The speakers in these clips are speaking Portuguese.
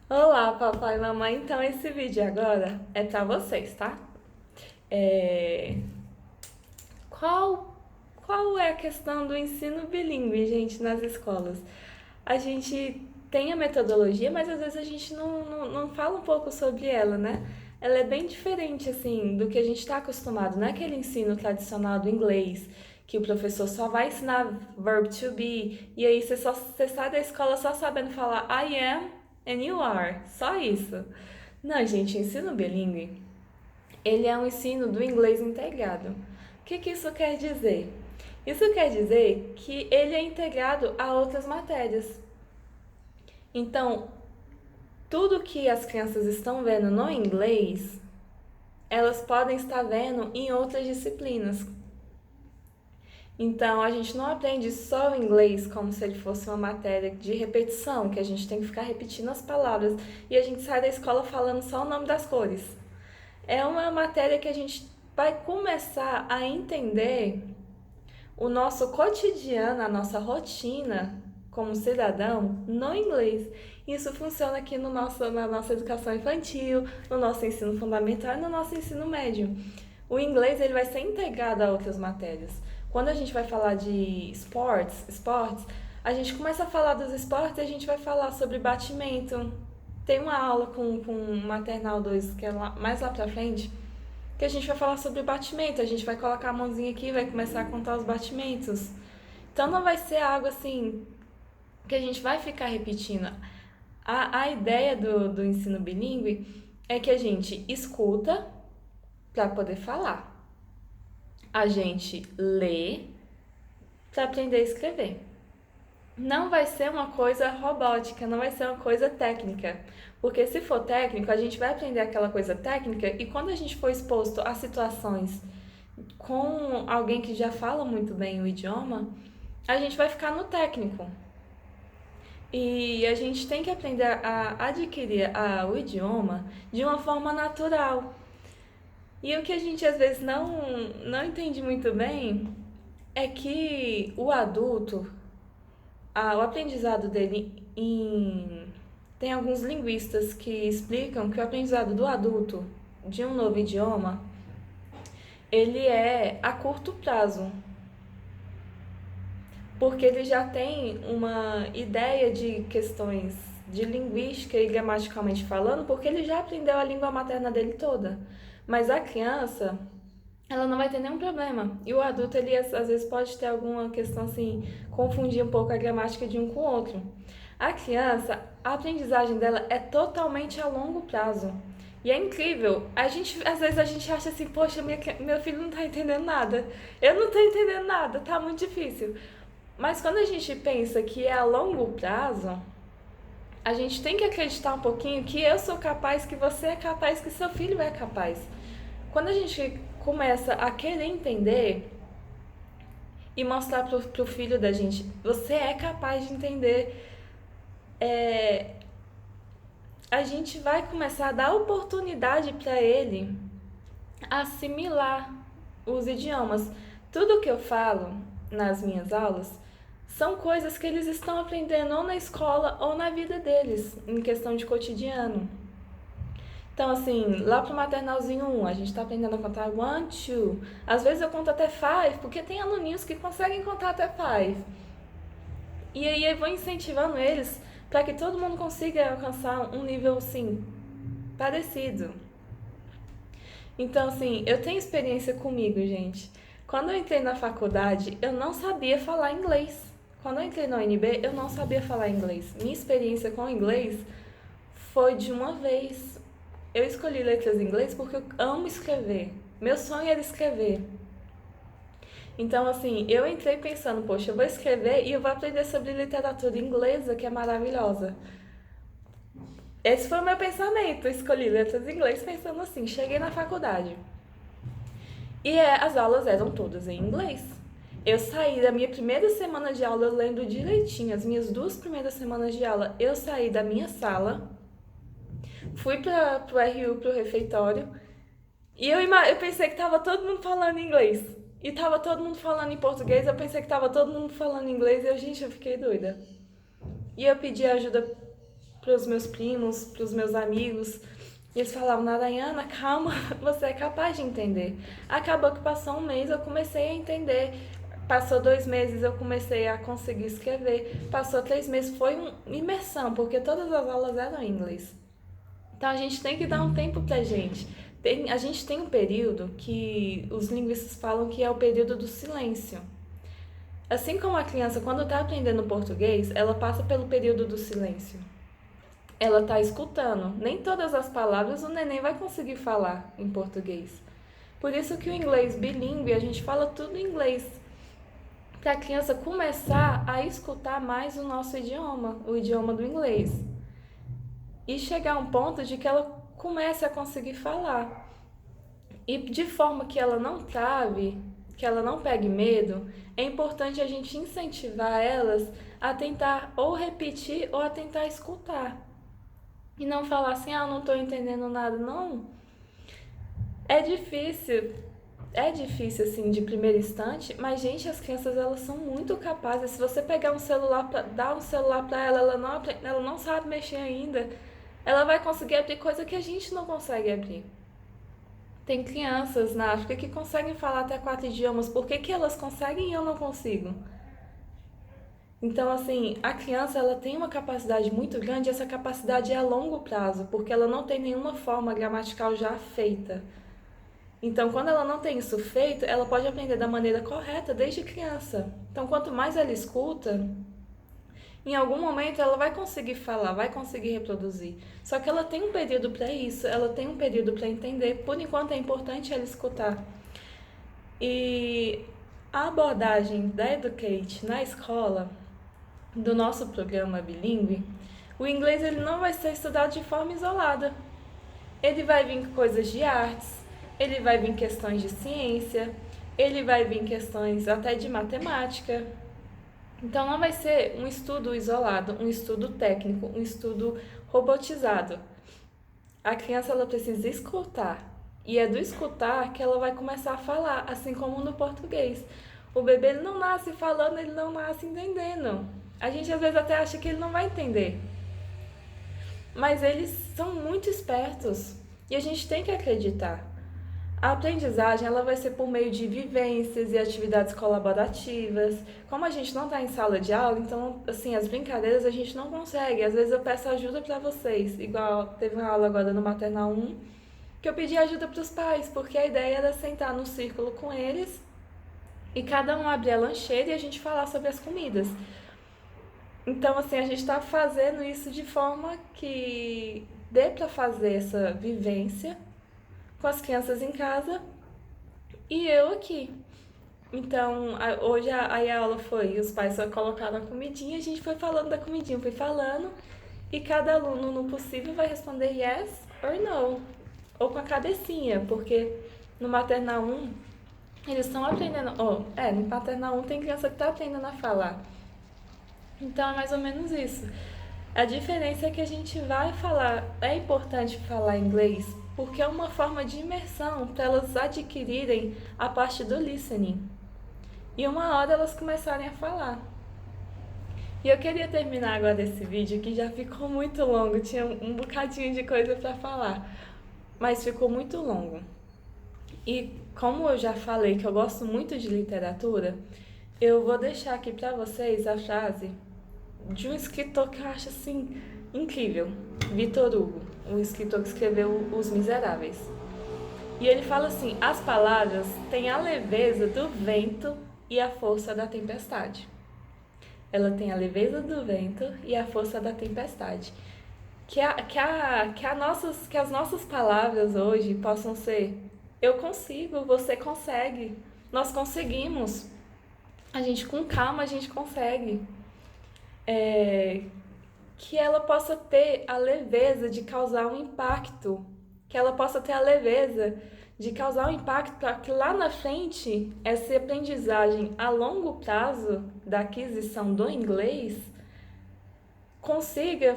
Olá, papai e mamãe. Então, esse vídeo agora é pra vocês, tá? É... Qual, qual é a questão do ensino bilíngue, gente, nas escolas? A gente tem a metodologia, mas às vezes a gente não fala um pouco sobre ela, né? Ela é bem diferente, assim, do que a gente está acostumado. Não é aquele ensino tradicional do inglês, que o professor só vai ensinar verb to be, e aí você sai da escola só sabendo falar I am and you are. Só isso. Não, gente, o ensino bilíngue, ele é um ensino do inglês integrado. O que isso quer dizer? Isso quer dizer que ele é integrado a outras matérias. Então, tudo que as crianças estão vendo no inglês, elas podem estar vendo em outras disciplinas. Então, a gente não aprende só o inglês como se ele fosse uma matéria de repetição, que a gente tem que ficar repetindo as palavras e a gente sai da escola falando só o nome das cores. É uma matéria que a gente vai começar a entender o nosso cotidiano, a nossa rotina como cidadão no inglês. Isso funciona aqui no na nossa educação infantil, no nosso ensino fundamental e no nosso ensino médio. O inglês ele vai ser integrado a outras matérias. Quando a gente vai falar de esportes, a gente começa a falar dos esportes e a gente vai falar sobre batimento. Tem uma aula com Maternal 2 que é mais lá pra frente, que a gente vai falar sobre batimento. A gente vai colocar a mãozinha aqui e vai começar a contar os batimentos. Então não vai ser algo assim que a gente vai ficar repetindo. A ideia do ensino bilíngue é que a gente escuta para poder falar. A gente lê para aprender a escrever. Não vai ser uma coisa robótica, não vai ser uma coisa técnica. Porque se for técnico, a gente vai aprender aquela coisa técnica e quando a gente for exposto a situações com alguém que já fala muito bem o idioma, a gente vai ficar no técnico. E a gente tem que aprender a adquirir o idioma de uma forma natural. E o que a gente às vezes não entende muito bem é que o adulto, o aprendizado dele em. Tem alguns linguistas que explicam que o aprendizado do adulto de um novo idioma ele é a curto prazo, porque ele já tem uma ideia de questões de linguística e gramaticalmente falando, porque ele já aprendeu a língua materna dele toda. Mas a criança, ela não vai ter nenhum problema. E o adulto, ele às vezes pode ter alguma questão assim, confundir um pouco a gramática de um com o outro. A criança, a aprendizagem dela é totalmente a longo prazo. E é incrível. Às vezes a gente acha assim, poxa, meu filho não tá entendendo nada. Eu não tô entendendo nada, tá muito difícil. Mas quando a gente pensa que é a longo prazo, a gente tem que acreditar um pouquinho que eu sou capaz, que você é capaz, que seu filho é capaz. Quando a gente começa a querer entender e mostrar pro filho da gente, você é capaz de entender, é, a gente vai começar a dar oportunidade para ele assimilar os idiomas. Tudo que eu falo nas minhas aulas são coisas que eles estão aprendendo ou na escola ou na vida deles, em questão de cotidiano. Então, assim, lá pro maternalzinho 1, a gente tá aprendendo a contar one, two. Às vezes eu conto até five, porque tem aluninhos que conseguem contar até five. E aí eu vou incentivando eles para que todo mundo consiga alcançar um nível, assim, parecido. Então, assim, eu tenho experiência comigo, gente. Quando eu entrei na faculdade, eu não sabia falar inglês. Quando eu entrei na UNB, eu não sabia falar inglês. Minha experiência com inglês foi de uma vez. Eu escolhi letras em inglês porque eu amo escrever. Meu sonho era escrever. Então, assim, eu entrei pensando, poxa, eu vou escrever e eu vou aprender sobre literatura inglesa, que é maravilhosa. Esse foi o meu pensamento. Eu escolhi letras em inglês pensando assim. Cheguei na faculdade. E as aulas eram todas em inglês. Eu saí da minha primeira semana de aula, eu lembro direitinho, as minhas duas primeiras semanas de aula, eu saí da minha sala, fui pro RU, pro refeitório, e eu pensei que tava todo mundo falando inglês. E tava todo mundo falando em português, eu pensei que tava todo mundo falando inglês, e gente, eu fiquei doida. E eu pedi ajuda para os meus primos, para os meus amigos. E eles falavam, Narayana, calma, você é capaz de entender. Acabou que passou um mês, eu comecei a entender. Passou 2 meses, eu comecei a conseguir escrever. Passou 3 meses, foi uma imersão, porque todas as aulas eram em inglês. Então a gente tem que dar um tempo pra gente. A gente tem um período que os linguistas falam que é o período do silêncio. Assim como a criança, quando está aprendendo português, ela passa pelo período do silêncio. Ela está escutando. Nem todas as palavras o neném vai conseguir falar em português. Por isso que o inglês bilíngue, a gente fala tudo em inglês. Para a criança começar a escutar mais o nosso idioma, o idioma do inglês. E chegar a um ponto de que ela comece a conseguir falar. E de forma que ela não trave, que ela não pegue medo, é importante a gente incentivar elas a tentar ou repetir ou a tentar escutar. E não falar assim, não estou entendendo nada, não. É difícil assim de primeiro instante, mas gente, as crianças elas são muito capazes. Se você pegar um celular, dar um celular para ela, ela não sabe mexer ainda, ela vai conseguir abrir coisa que a gente não consegue abrir. Tem crianças na África que conseguem falar até 4 idiomas. Por que elas conseguem e eu não consigo? Então, assim, a criança ela tem uma capacidade muito grande e essa capacidade é a longo prazo, porque ela não tem nenhuma forma gramatical já feita. Então, quando ela não tem isso feito, ela pode aprender da maneira correta desde criança. Então, quanto mais ela escuta, em algum momento ela vai conseguir falar, vai conseguir reproduzir. Só que ela tem um período para isso, ela tem um período para entender. Por enquanto é importante ela escutar. E a abordagem da Educate na escola, do nosso programa bilíngue, o inglês ele não vai ser estudado de forma isolada. Ele vai vir coisas de artes, ele vai vir questões de ciência, ele vai vir questões até de matemática. Então não vai ser um estudo isolado, um estudo técnico, um estudo robotizado. A criança ela precisa escutar. E é do escutar que ela vai começar a falar, assim como no português. O bebê ele não nasce falando, ele não nasce entendendo. A gente às vezes até acha que ele não vai entender. Mas eles são muito espertos e a gente tem que acreditar. A aprendizagem ela vai ser por meio de vivências e atividades colaborativas. Como a gente não está em sala de aula, então, assim, as brincadeiras a gente não consegue. Às vezes eu peço ajuda para vocês. Igual teve uma aula agora no Maternal 1, que eu pedi ajuda para os pais, porque a ideia era sentar no círculo com eles e cada um abrir a lancheira e a gente falar sobre as comidas. Então, assim, a gente está fazendo isso de forma que dê para fazer essa vivência com as crianças em casa e eu aqui. Então, hoje a aula foi, os pais só colocaram a comidinha, a gente foi falando da comidinha, foi falando, e cada aluno, no possível, vai responder yes or no, ou com a cabecinha, porque no Maternal 1, eles estão aprendendo, no Maternal 1 tem criança que está aprendendo a falar. Então, é mais ou menos isso. A diferença é que a gente vai falar, é importante falar inglês, porque é uma forma de imersão para elas adquirirem a parte do listening. E uma hora elas começarem a falar. E eu queria terminar agora esse vídeo que já ficou muito longo, tinha um bocadinho de coisa para falar, mas ficou muito longo. E como eu já falei que eu gosto muito de literatura, eu vou deixar aqui para vocês a frase de um escritor que eu acho assim incrível, Victor Hugo, o escritor que escreveu Os Miseráveis. E ele fala assim: as palavras têm a leveza do vento e a força da tempestade. Ela tem a leveza do vento e a força da tempestade. Que as nossas palavras hoje possam ser: eu consigo, você consegue, nós conseguimos. A gente com calma, a gente consegue. Que ela possa ter a leveza de causar um impacto, que ela possa ter a leveza de causar um impacto para que lá na frente essa aprendizagem a longo prazo da aquisição do inglês consiga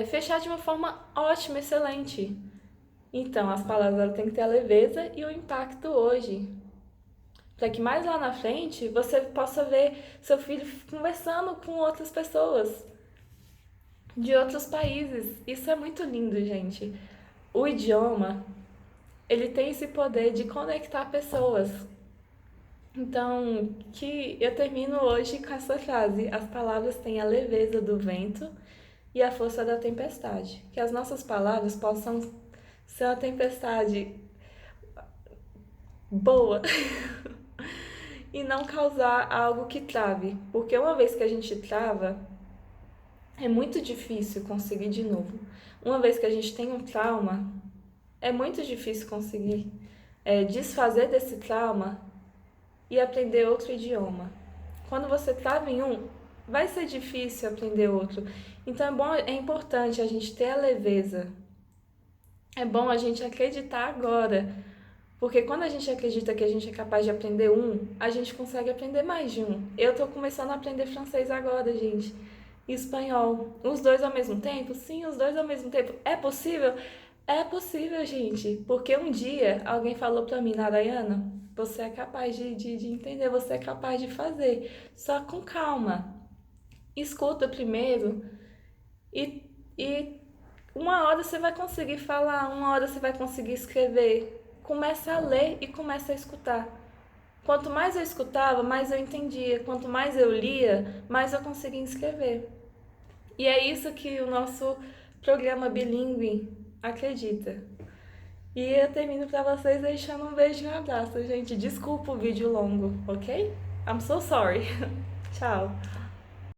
fechar de uma forma ótima, excelente. Então, as palavras têm que ter a leveza e o impacto hoje, para que mais lá na frente você possa ver seu filho conversando com outras pessoas. de outros países. Isso é muito lindo, gente. O idioma, ele tem esse poder de conectar pessoas. Então, que eu termino hoje com essa frase: as palavras têm a leveza do vento e a força da tempestade. Que as nossas palavras possam ser uma tempestade boa e não causar algo que trave. Porque uma vez que a gente trava, é muito difícil conseguir de novo. Uma vez que a gente tem um trauma, é muito difícil conseguir desfazer desse trauma e aprender outro idioma. Quando você trava em um, vai ser difícil aprender outro. Então é importante a gente ter a leveza. É bom a gente acreditar agora. Porque quando a gente acredita que a gente é capaz de aprender um, a gente consegue aprender mais de um. Eu tô começando a aprender francês agora, gente. E espanhol. Os dois ao mesmo tempo? Sim, os dois ao mesmo tempo. É possível? É possível, gente. Porque um dia alguém falou pra mim, Narayana, você é capaz de entender, você é capaz de fazer. Só com calma. Escuta primeiro e uma hora você vai conseguir falar, uma hora você vai conseguir escrever. Começa a ler e começa a escutar. Quanto mais eu escutava, mais eu entendia. Quanto mais eu lia, mais eu conseguia escrever. E é isso que o nosso programa bilíngue acredita. E eu termino para vocês deixando um beijo e um abraço, gente. Desculpa o vídeo longo, ok? I'm so sorry. Tchau.